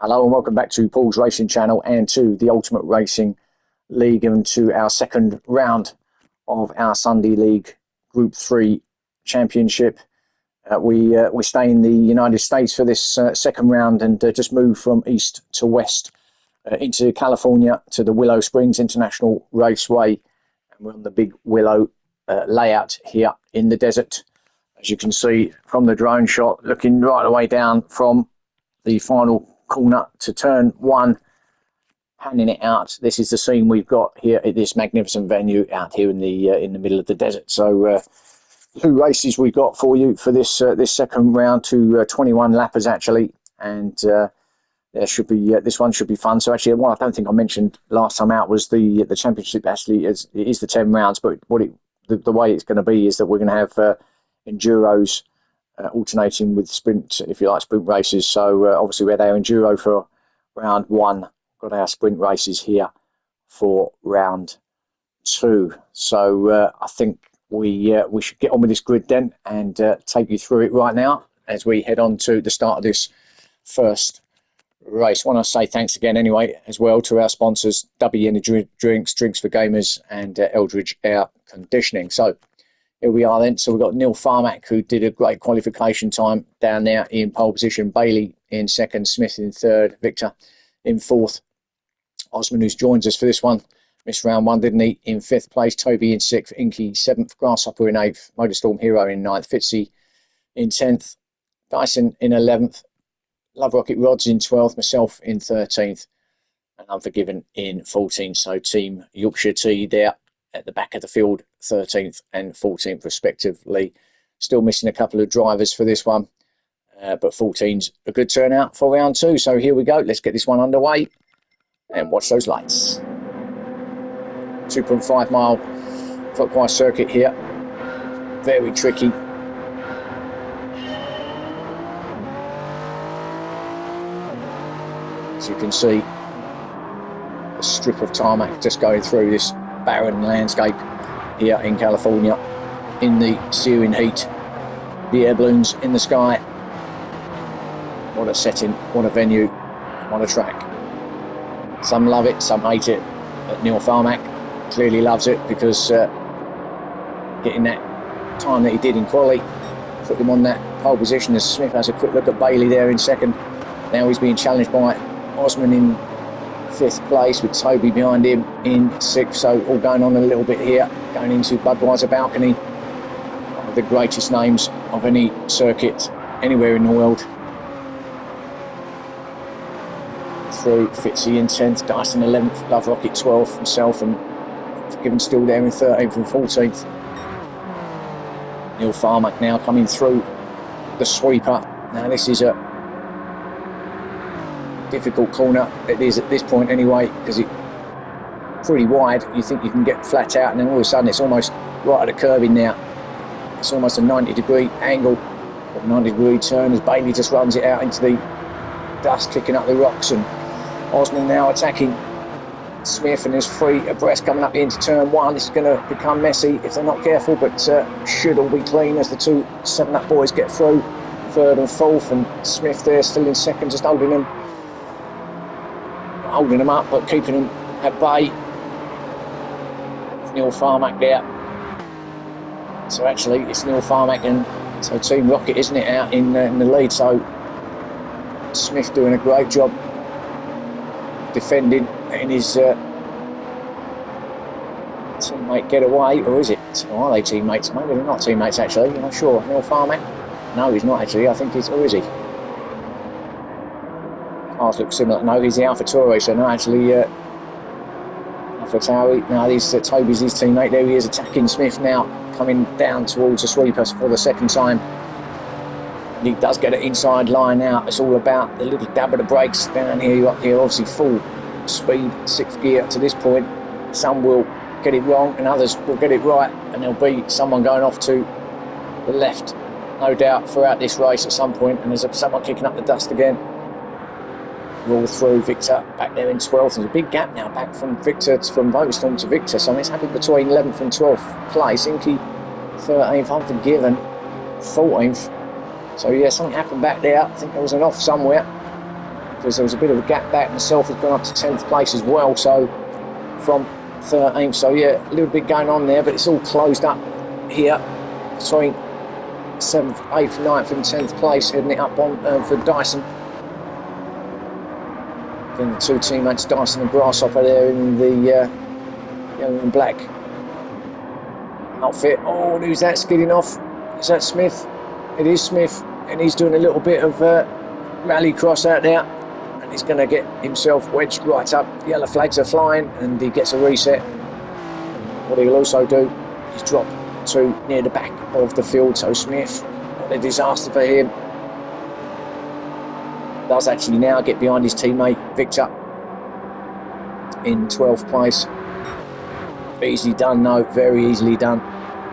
Hello and welcome back to Paul's Racing Channel and to the Ultimate Racing League and to our second round of our Sunday League Group 3 Championship. We stay in the United States for this second round and just move from east to west into California to the Willow Springs International Raceway. And we're on the big Willow layout here in the desert. As you can see from the drone shot, looking right the way down from the final corner to turn one, panning it out. This is the scene we've got here at this magnificent venue out here in the middle of the desert. So two races we've got for you for this this second round, to 21 lappers actually, and there should be this one should be fun. So actually, what I don't think I mentioned last time out was the championship. Actually, it is the 10 rounds, but the way it's going to be is that we're going to have enduros alternating with sprint, if you like, sprint races. So obviously we're there enduro for round one, got our sprint races here for round two. So I think we should get on with this grid then and take you through it right now as we head on to the start of this first race. I want to say thanks again anyway as well to our sponsors, W Energy Drinks for Gamers, and Eldridge Air Conditioning. So here we are then. So we've got Neil Farmack, who did a great qualification time down there in pole position. Bailey in second, Smith in third, Victor in fourth. Osman, who joins us for this one, missed round one, didn't he? In fifth place. Toby in sixth, Inky seventh, Grasshopper in eighth, Motorstorm Hero in ninth, Fitzy in 10th, Dyson in 11th, Love Rocket Rods in 12th, myself in 13th, and Unforgiven in 14th. So Team Yorkshire Tea there at the back of the field, 13th and 14th respectively. Still missing a couple of drivers for this one, but 14's a good turnout for round two. So here we go. Let's get this one underway and watch those lights. 2.5 mile clockwise circuit here. Very tricky. As you can see, a strip of tarmac just going through this barren landscape here in California in the searing heat, the air balloons in the sky. What a setting, what a venue, what a track. Some love it, some hate it, but Neil Farmack clearly loves it because getting that time that he did in quali put him on that pole position. As Smith has a quick look at Bailey there in second. Now he's being challenged by Osman in fifth place with Toby behind him in sixth. So all going on a little bit here, going into Budweiser Balcony, one of the greatest names of any circuit anywhere in the world. Through Fitzy in 10th, Dyson 11th, Love Rocket 12th, himself and Given still there in 13th and 14th. Neil Farmack now coming through the sweeper. Now this is a difficult corner, it is at this point anyway, because it's pretty wide. You think you can get flat out, and then all of a sudden it's almost right at the curb in there. It's almost a 90-degree angle, or 90-degree turn as Bailey just runs it out into the dust, kicking up the rocks, and Osman now attacking Smith, and there's three abreast coming up into turn one. This is going to become messy if they're not careful, but should all be clean as the two 7-Up boys get through third and fourth, and Smith there still in second, just holding them up but keeping them at bay. Neil Farmack there. So actually it's Neil Farmack and so Team Rocket, isn't it, out in the lead. So Smith doing a great job defending, letting his teammate get away. Or is it, or are they teammates? Maybe they're not teammates actually, I'm not sure. Neil Farmack, no he's not actually, I think he's, or is he? Cars look similar. No, he's the AlphaTauri, so no, actually AlphaTauri. Now he's Toby's his teammate. There he is attacking Smith now, coming down towards the sweeper for the second time. And he does get an inside line now. It's all about the little dab of the brakes down here. You're up here, obviously full speed, 6th gear to this point. Some will get it wrong and others will get it right, and there'll be someone going off to the left, no doubt, throughout this race at some point. And there's someone kicking up the dust again. Roll through Victor back there in 12th. There's a big gap now back from Victor, from Motorstorm to Victor. So it's happening between 11th and 12th place. Inky 13th, Unforgiven 14th. So yeah, something happened back there. I think there was an off somewhere. because there was a bit of a gap back. Myself has gone up to 10th place as well, so from 13th. So yeah, a little bit going on there, but it's all closed up here between 7th, 8th, 9th and 10th place, heading it up on for Dyson. Then the two teammates, Dyson and Grasshopper, there in the yellow and black outfit. Oh, who's that skidding off? Is that Smith? It is Smith, and he's doing a little bit of rally cross out there, and he's going to get himself wedged right up. The yellow flags are flying, and he gets a reset. What he'll also do is drop to near the back of the field. So Smith, what a disaster for him. Does actually now get behind his teammate Victor in 12th place. Easily done, though, very easily done.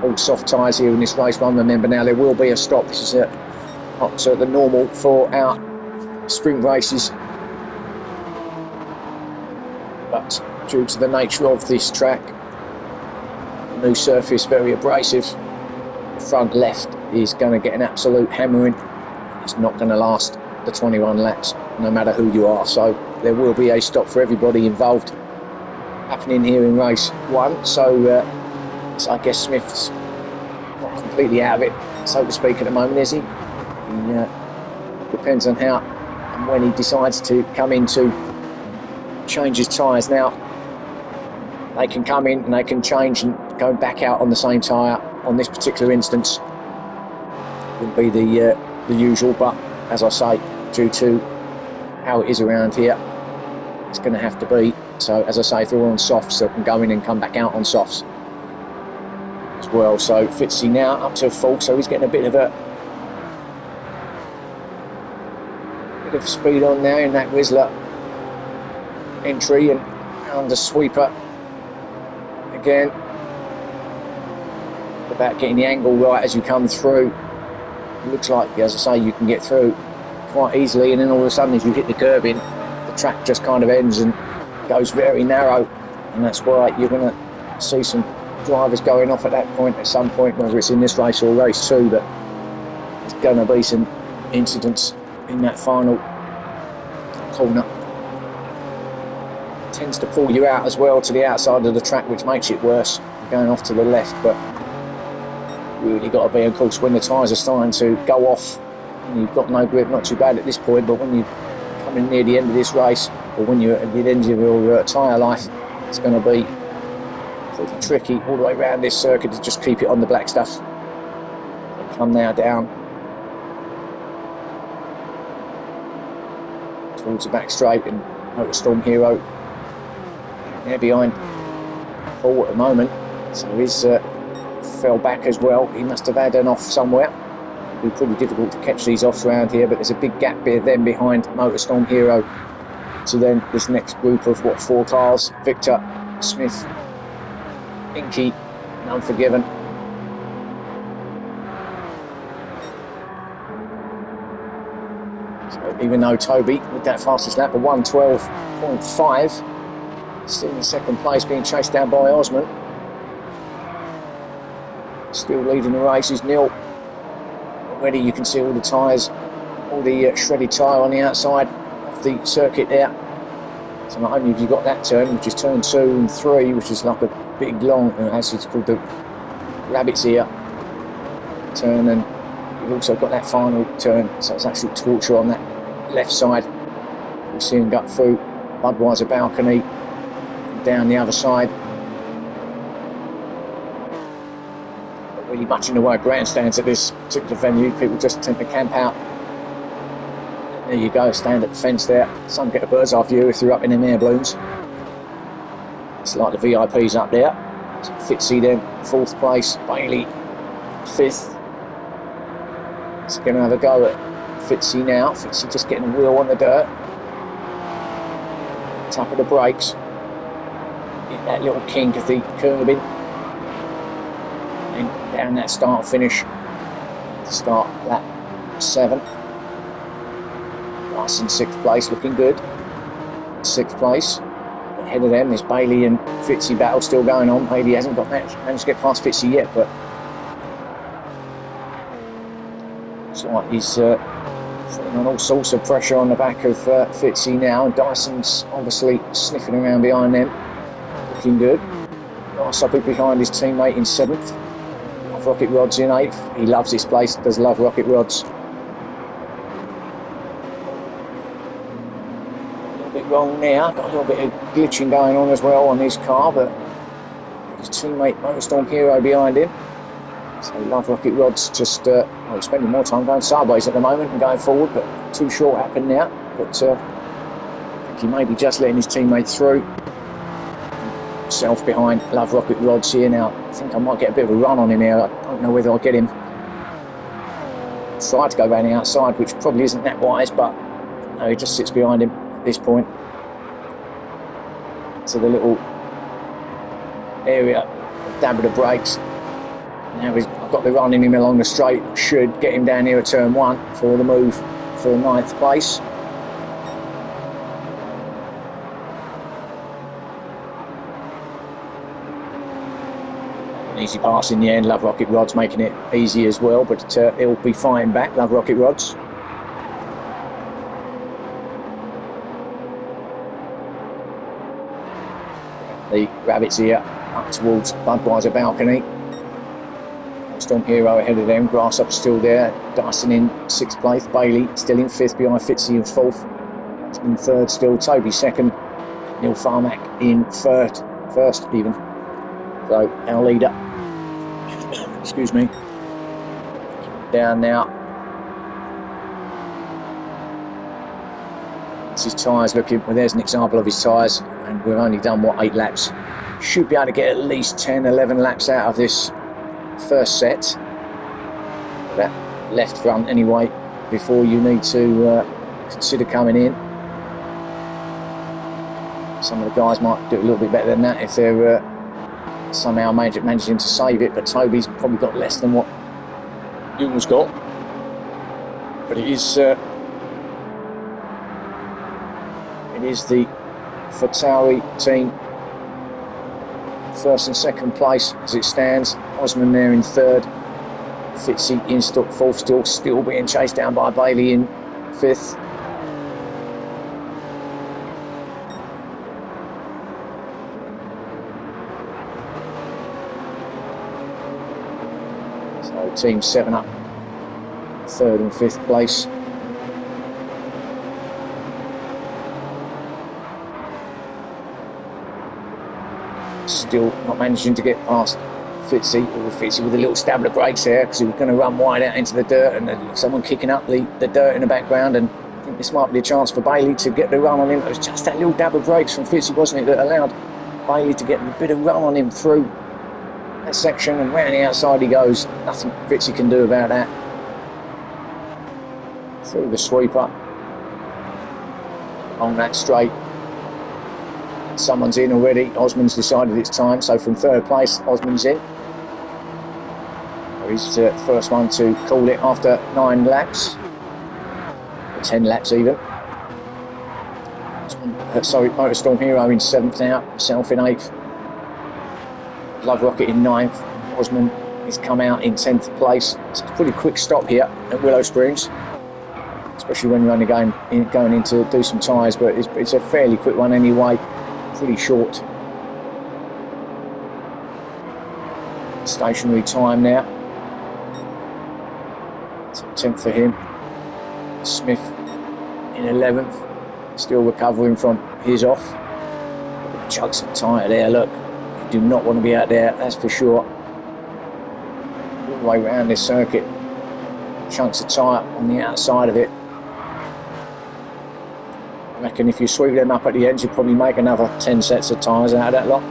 All soft tyres here in this race one. Remember now, there will be a stop. This is not the normal for our sprint races, but due to the nature of this track, the new surface, very abrasive, the front left is going to get an absolute hammering. It's not going to last the 21 laps, no matter who you are. So there will be a stop for everybody involved happening here in race one. So I guess Smith's not completely out of it, so to speak, at the moment, is he? Depends on how and when he decides to come in to change his tyres. Now, they can come in and they can change and go back out on the same tyre. On this particular instance, would be the usual, but as I say, due to how it is around here, it's going to have to be. So as I say, if they're on softs, they can go in and come back out on softs as well. So Fitzy now up to full, so he's getting a bit of speed on now in that Whistler entry, and under sweeper again. About getting the angle right as you come through. It looks like, as I say, you can get through quite easily, and then all of a sudden as you hit the curb in, the track just kind of ends and goes very narrow, and that's why you're going to see some drivers going off at that point at some point, whether it's in this race or race two, that there's going to be some incidents in that final corner. It tends to pull you out as well to the outside of the track, which makes it worse going off to the left, but really got to be, of course, when the tyres are starting to go off and you've got no grip, not too bad at this point, but when you come in near the end of this race, or when you're at the end of your tyre life, it's going to be pretty tricky all the way around this circuit to just keep it on the black stuff. Come now down towards the back straight, and Motorstorm Hero there behind Paul at the moment, so he's fell back as well. He must have had an off somewhere. It'll be pretty difficult to catch these offs around here, but there's a big gap here then behind Motorstorm Hero. So then this next group of 4 cars, Victor, Smith, Inky and Unforgiven. So even though Toby with that fastest lap of 1:12.5, still in second place, being chased down by Osman. Still leading the race is Neil. Already you can see all the tyres, all the shredded tyre on the outside of the circuit there. So not only have you got that turn, which is turn 2 and 3, which is like a big long, as it's called, the rabbit's ear turn, and you've also got that final turn, so it's actually torture on that left side. We're seeing gut through Budweiser balcony down the other side. Really much in the way of grandstands at this particular venue. People just tend to camp out. There you go, stand at the fence there. Some get a bird's eye view if you're up in them air balloons. It's like the VIPs up there. So Fitzy then 4th place, Bailey 5th. It's going to have a go at Fitzy now. Fitzy just getting a wheel on the dirt. Tap of the brakes. Hit that little kink of the curbing. And down that start finish. Start lap 7. Nice in 6th place, looking good. 6th place. Ahead of them there's Bailey and Fitzy battle still going on. Bailey hasn't managed to get past Fitzy yet, but it's like he's putting on all sorts of pressure on the back of Fitzy now. Dyson's obviously sniffing around behind them, looking good. Nice up behind his teammate in 7th. Love Rocket Rod's in 8th. He loves this place, does love Rocket Rod's. A little bit wrong now, got a little bit of glitching going on as well on his car, but his teammate Motorstorm Hero behind him. So Love Rocket Rod's just spending more time going sideways at the moment and going forward, but too short happen now. But I think he may be just letting his teammate through. Self behind Love Rocket Rod's here now. I think I might get a bit of a run on him here. I don't know whether I'll get him. Try to go around the outside, which probably isn't that wise, but no, he just sits behind him at this point. To the little area, dab of the brakes. Now I've got the run in him along the straight. Should get him down here at turn 1 for the move for 9th place. Easy pass in the end. Love Rocket Rod's making it easy as well, but he'll be fighting back. Love Rocket Rod's. The rabbits here up towards Budweiser balcony. Storm Hero ahead of them. Grasshopper still there. Dyson in 6th place. Bailey still in 5th behind Fitzy in 4th. In 3rd still. Toby 2nd. Neil Farmack in 1st even. So our leader. Excuse me. Down now. That's his tyres looking. Well, there's an example of his tyres, and we've only done, 8 laps. Should be able to get at least 10, 11 laps out of this first set. That left front anyway, before you need to consider coming in. Some of the guys might do a little bit better than that if they're somehow managing to save it, but Toby's probably got less than what Newell's got. But it is the Fatawi team 1st and 2nd place as it stands. Osman there in 3rd. Fitzy in 4th, still being chased down by Bailey in 5th. So team 7 up 3rd and 5th place. Still not managing to get past Fitzy. Fitzy with a little stab of the brakes there because he was going to run wide out into the dirt, and someone kicking up the dirt in the background, and I think this might be a chance for Bailey to get the run on him. It was just that little dab of brakes from Fitzy, wasn't it, that allowed Bailey to get a bit of run on him through that section, and round the outside he goes. Nothing Fitzy can do about that. Through the sweeper on that straight. Someone's in already. Osman's decided it's time, so from 3rd place Osman's in. He's the first one to call it after 9 laps, or 10 laps even. Motorstorm Hero in 7th now, self in 8th. Love Rocket in 9th. Osman has come out in 10th place. It's a pretty quick stop here at Willow Springs, especially when you're only going in to do some tyres, but it's a fairly quick one anyway. Pretty short stationary time now. It's 10th for him. Smith in 11th, still recovering from his off. Chugs some tyre there, look. You do not want to be out there, that's for sure. All the way around this circuit. Chunks of tyre on the outside of it. I reckon if you sweep them up at the end, you'll probably make another 10 sets of tyres out of that lot.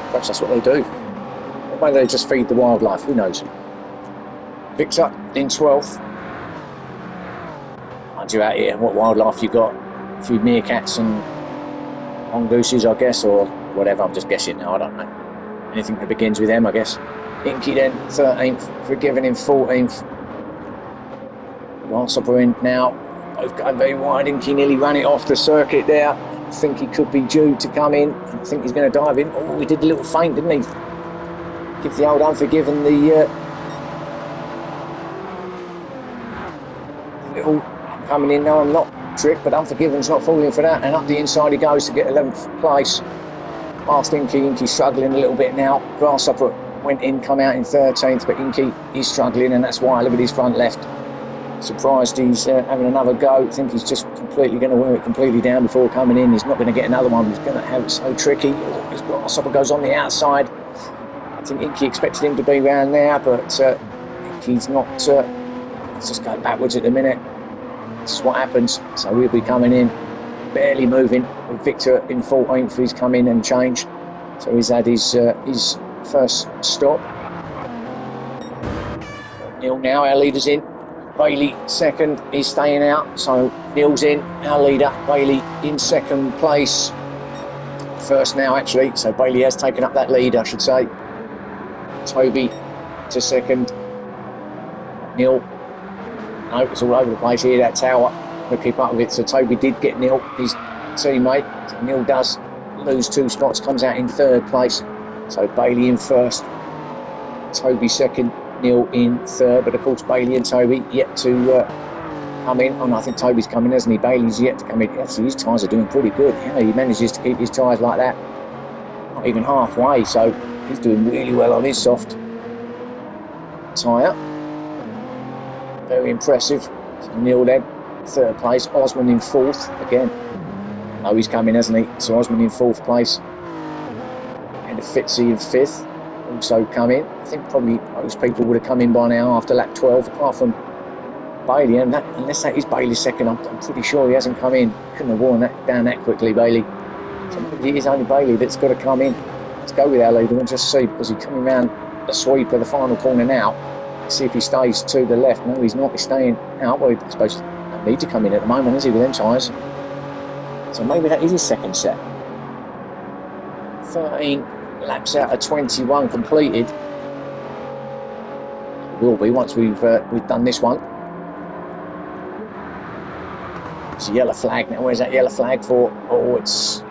Perhaps that's what they do. Or maybe they just feed the wildlife, who knows. Victor in 12th. Mind you, out here, what wildlife you got? A few meerkats and mongooses, I guess, or whatever. I'm just guessing now, I don't know. Anything that begins with M, I guess. Inky then 13th, Forgiven in 14th. Grasshopper in now, both going very wide. Inky nearly ran it off the circuit there. I think he could be due to come in. I think he's going to dive in. Oh, he did a little feint, didn't he? Give the old Unforgiven the little, I'm coming in, no I'm not, trick, but Unforgiven's not falling for that, and up the inside he goes to get 11th place. Past Inky's struggling a little bit now. Grasshopper went in, come out in 13th, but Inky is struggling, and that's why. Look at his front left. Surprised he's having another go. I think he's just completely going to wear it completely down before coming in. He's not going to get another one. He's going to have it so tricky. His Grasshopper goes on the outside. I think Inky expected him to be round there, but Inky's not. He's just going backwards at the minute. This is what happens. So he'll be coming in, barely moving. With Victor in 14th, he's come in and changed. So he's had his first stop. Neil now, our leader's in. Bailey second, he's staying out. So Neil's in, our leader. Bailey in second place. First now, actually. So Bailey has taken up that lead, I should say. Toby to second. Neil. No, it's all over the place here, that tower. We'll keep up with it. So Toby did get Neil, his teammate. So Neil does lose 2 spots, comes out in 3rd place. So Bailey in 1st. Toby 2nd. Neil in 3rd. But of course, Bailey and Toby yet to come in. Oh no, I think Toby's coming, hasn't he? Bailey's yet to come in. Actually, his tyres are doing pretty good. How he manages to keep his tyres like that? Not even halfway. So he's doing really well on his soft tyre. Very impressive. So Neil then, 3rd place. Osman in 4th again. Oh, he's coming, hasn't he? So Osman in 4th place. And Fitzy in 5th. Also come in. I think probably most people would have come in by now after lap 12, apart from Bailey. And that, unless that is Bailey's second, I'm pretty sure he hasn't come in. Couldn't have worn that down that quickly, Bailey. So maybe it is only Bailey that's got to come in. Let's go with our leader and just see, because he's coming around the sweep of the final corner now. See if he stays to the left. No, he's not. He's staying out. Well, I suppose he doesn't need to come in at the moment, is he, with them tyres? So maybe that is his second set. 13 laps out of 21 completed. It will be once we've done this one. It's a yellow flag now. Where's that yellow flag for? Oh, it's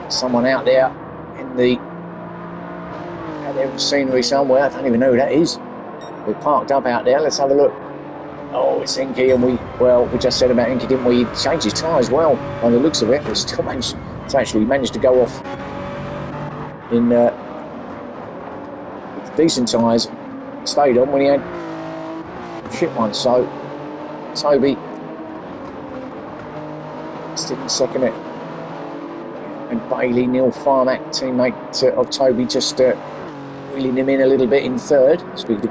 someone out there in the scenery somewhere. I don't even know who that is. We're parked up out there. Let's have a look. Oh, it's Inky, and we just said about Inky, didn't we? He changed his tyres well, by the looks of it. But still managed to go off in with decent tyres. Stayed on when he had shit ones. So Toby still in second it, and Bailey, Neil Farmack, teammate of Toby, just wheeling him in a little bit in 3rd. It's been a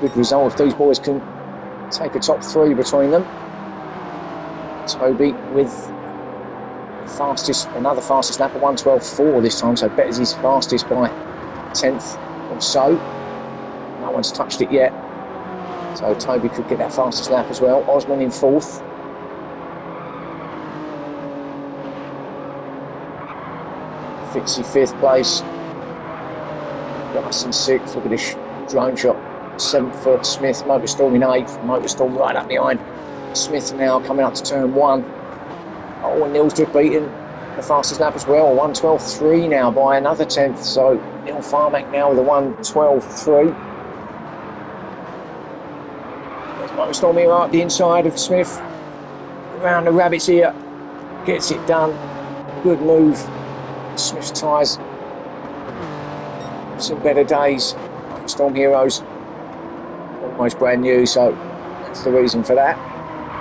good result if these boys can take a top 3 between them. Toby with another fastest lap of 1:12.4 this time, so betters his fastest by 10th or so. No one's touched it yet, so Toby could get that fastest lap as well. Osman in 4th. Fitzy 5th place. Rice in 6th. Look at this drone shot. 7th for Smith. Motorstorm in 8th. Motorstorm right up behind Smith now, coming up to turn 1. Oh, and Neil's just beaten the fastest lap as well. 1:12.3 now by another 10th. So Neil Farmack now with a 1:12.3. There's Motorstorm here up the inside of Smith. Around the rabbits here. Gets it done. Good move. Smith's tyres. Some better days. Storm Heroes almost brand new, so that's the reason for that.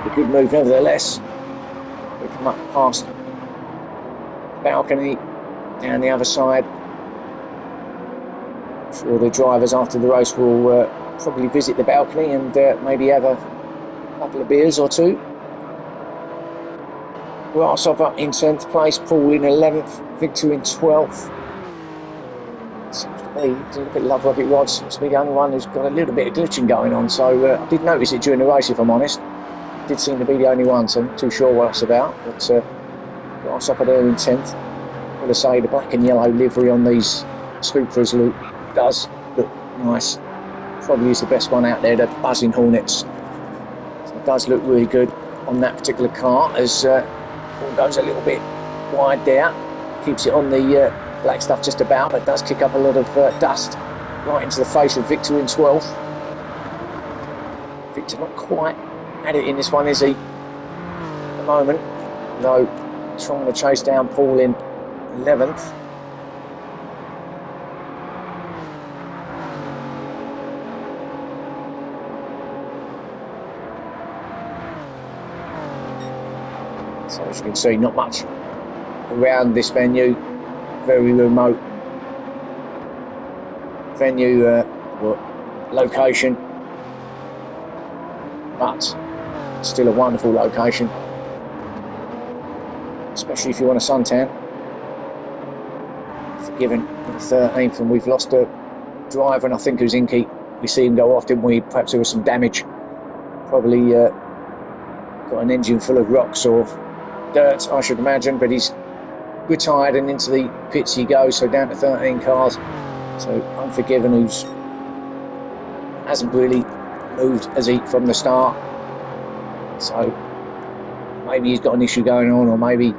A good move nevertheless. We come up past the balcony, down the other side. I'm sure the drivers after the race will probably visit the balcony and maybe have a couple of beers or 2. Grasshopper in 10th place, Paul in 11th, Victor in 12th. Seems to be, look at Love Rocket Rod, seems to be the only one who's got a little bit of glitching going on, so I did notice it during the race, if I'm honest. Did seem to be the only one, so I'm not too sure what it's about, but Grasshopper there in 10th. I've got to say, the black and yellow livery on these Supras does look nice. Probably is the best one out there, the Buzzing Hornets. So it does look really good on that particular car, as all goes a little bit wide there. Keeps it on the black stuff just about, but does kick up a lot of dust right into the face of Victor in 12th. Victor not quite at it in this one, is he? At the moment, though, trying to chase down Paul in 11th. So as you can see, not much around this venue. Very remote venue location, but still a wonderful location, especially if you want a suntan. Forgiven in 13th, and we've lost a driver, and I think it was Inky. We see him go off, didn't we? Perhaps there was some damage. Probably got an engine full of rocks or dirt, I should imagine, but he's retired and into the pits he goes, so down to 13 cars. So Unforgiven, who's hasn't really moved, has he, from the start? So maybe he's got an issue going on, or maybe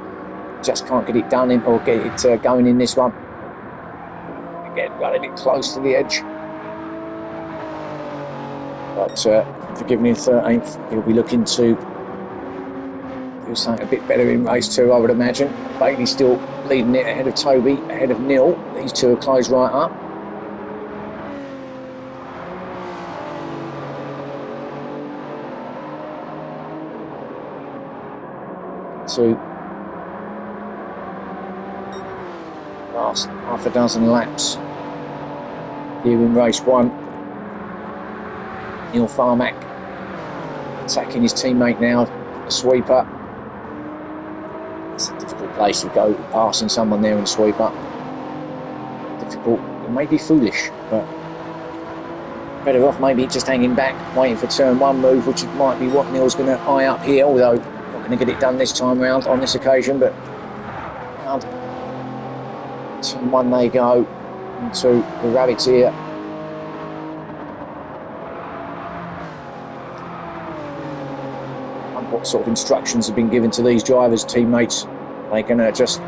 just can't get it done in, or get it going in this one. Again, running it close to the edge. But Unforgiven in 13th, he'll be looking to do something a bit better in race 2, I would imagine. Bailey's still leading it ahead of Toby, ahead of Neil. These two are closed right up. To last half a dozen laps here in race 1. Neil Farmack attacking his teammate now, the sweeper. It's a difficult place to go, passing someone there in a sweeper. Difficult, it may be foolish, but better off maybe just hanging back, waiting for turn 1 move, which might be what Neil's going to eye up here, although not going to get it done this time round on this occasion. But round turn 1 they go into the rabbits here. What sort of instructions have been given to these drivers, teammates? They're going to just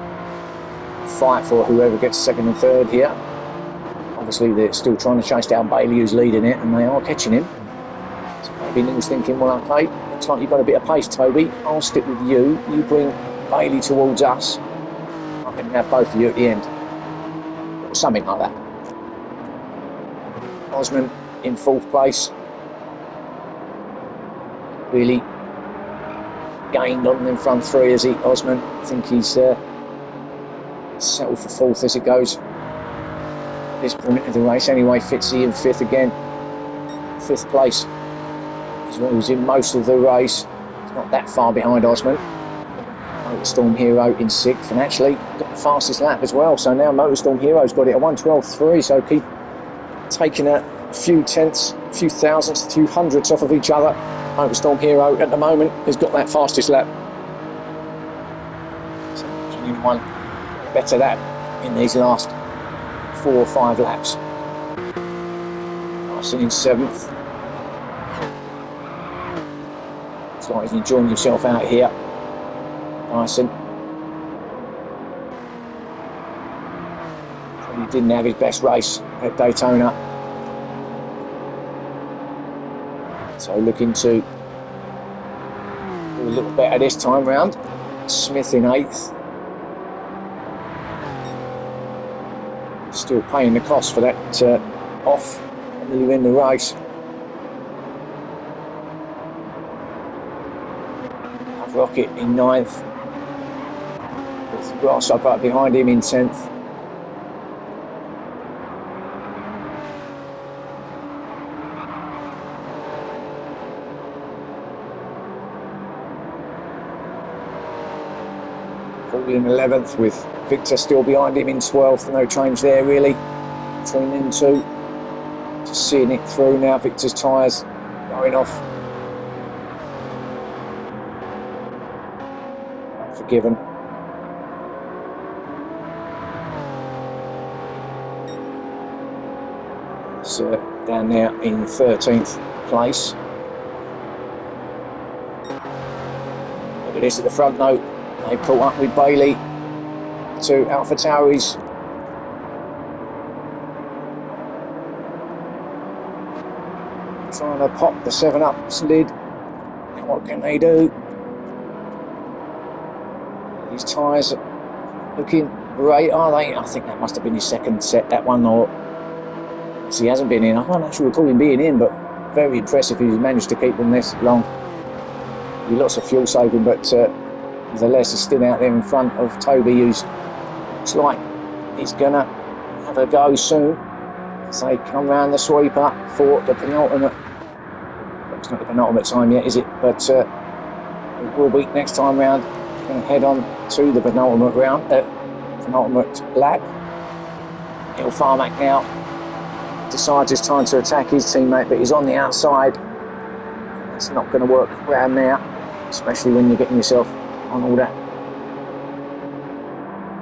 fight for whoever gets second and third here. Obviously they're still trying to chase down Bailey, who's leading it, and they are catching him. So maybe Neil's thinking, well, okay, looks like you've got a bit of pace, Toby. I'll stick with you. You bring Bailey towards us. I can have both of you at the end. Or something like that. Osman in 4th place. Really gained on them front 3, as he, Osman. I think he's settled for 4th as it goes at this point of the race. Anyway, Fitzy in 5th again. 5th place. He was in most of the race. He's not that far behind Osman. Motorstorm Hero in 6th, and actually got the fastest lap as well. So now Motorstorm Hero's got it at 1:12.3. So keep taking a few tenths, a few thousandths, a few hundredths off of each other. Motorstorm Hero at the moment has got that fastest lap. So anyone better that in these last 4 or 5 laps. Dyson in 7th. Looks like he's enjoying himself out here. Dyson. Probably didn't have his best race at Daytona. So looking to do a little better this time round. Smith in 8th. Still paying the cost for that off when you win the race. Rocket in 9th. With Grasshopper behind him in 10th. In 11th, with Victor still behind him in 12th. No change there really between them two. Just seeing it through now. Victor's tyres going off. Unforgiven. It's down there in 13th place. Look at this at the front though. They caught up with Bailey to AlphaTauri's. Trying to pop the 7-Up lid. What can they do? His tyres looking great, are they? I think that must have been his second set, that one, or he hasn't been in. I can't actually recall him being in, but very impressive if he's managed to keep them this long. Lots of fuel saving, but nevertheless, he's still out there in front of Toby, who's looks like he's gonna have a go soon as they come round the sweeper for the penultimate. Well, it's not the penultimate time yet, is it? But it will be next time round. Going to head on to the penultimate round, penultimate lap. Neil Farmack now decides it's time to attack his teammate, but he's on the outside. That's not going to work around there, especially when you're getting yourself on all that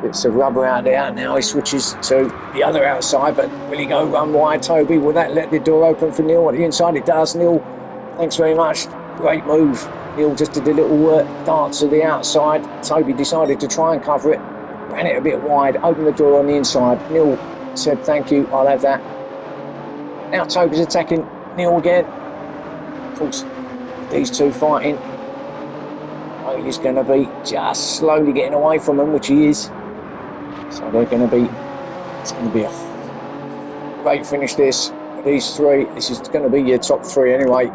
bits of rubber out there. Now he switches to the other outside, but will he go run wide, Toby? Will that let the door open for Neil at the inside? It does. Neil, thanks very much. Great move. Neil just did a little dance to the outside. Toby decided to try and cover it, ran it a bit wide, opened the door on the inside. Neil said, thank you, I'll have that. Now Toby's attacking Neil again. Of course, these two fighting. He's going to be just slowly getting away from him, which he is. So they're going to be, it's going to be a great finish this. These three, this is going to be your top three anyway.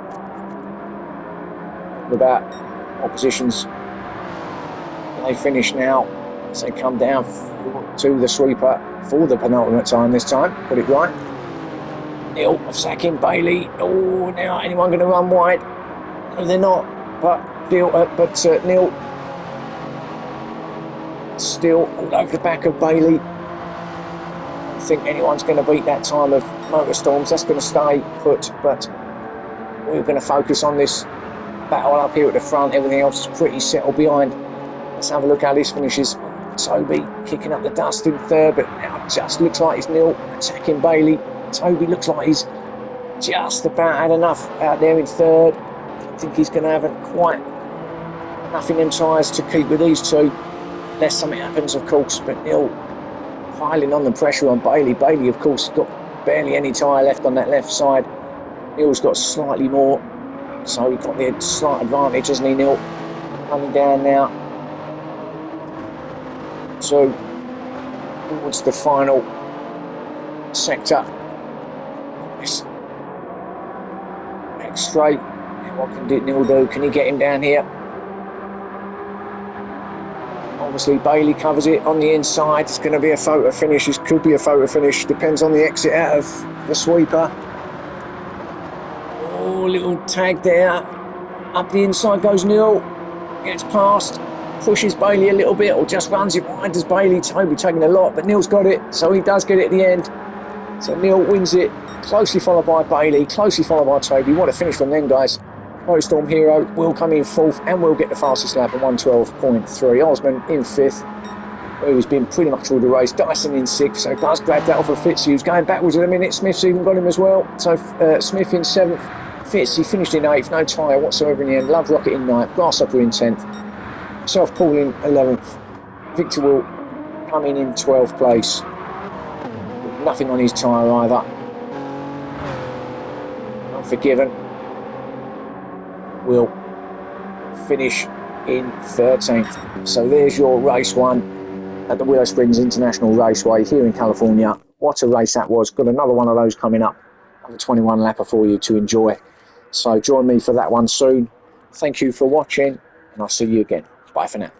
About oppositions. They finish now as they come down to the sweeper for the penultimate time this time. Put it right. Neil sacking Bailey. Oh, now anyone going to run wide? No, they're not. But Neil still all over the back of Bailey. I don't think anyone's going to beat that time of Motorstorms. That's going to stay put. But we're going to focus on this battle up here at the front. Everything else is pretty settled behind. Let's have a look how this finishes. Toby kicking up the dust in third, but now it just looks like it's Neil attacking Bailey. Toby looks like he's just about had enough out there in third. I think he's going to have quite enough in them tyres to keep with these two, unless something happens, of course. But Neil piling on the pressure on Bailey. Bailey, of course, got barely any tyre left on that left side. Neil's got slightly more. So he's got the slight advantage, hasn't he, Neil? Coming down now. So, towards the final sector. This next straight. What can Neil do? Can he get him down here? Obviously, Bailey covers it on the inside. It's going to be a photo finish. This could be a photo finish. Depends on the exit out of the sweeper. Little tag there. Up the inside goes Neil. Gets past. Pushes Bailey a little bit, or just runs it wide as Bailey. Toby taking a lot, but Neil's got it, so he does get it at the end. So Neil wins it. Closely followed by Bailey. Closely followed by Toby. What a finish from them guys. Motorstorm Hero will come in fourth and will get the fastest lap at 1:12.3. Osman in fifth, who's been pretty much all the race. Dyson in sixth, so does grab that off of Fitz, who's going backwards at a minute. Smith's even got him as well. So Smith in seventh. Fitz, he finished in eighth, no tyre whatsoever in the end. Love Rocket in ninth, Grasshopper in 10th, Self Paul in 11th. Victor will come in 12th place. Nothing on his tyre either. Unforgiven will finish in 13th. So there's your race one at the Willow Springs International Raceway here in California. What a race that was. Got another one of those coming up. Another 21 lapper for you to enjoy. So join me for that one soon. Thank you for watching, and I'll see you again. Bye for now.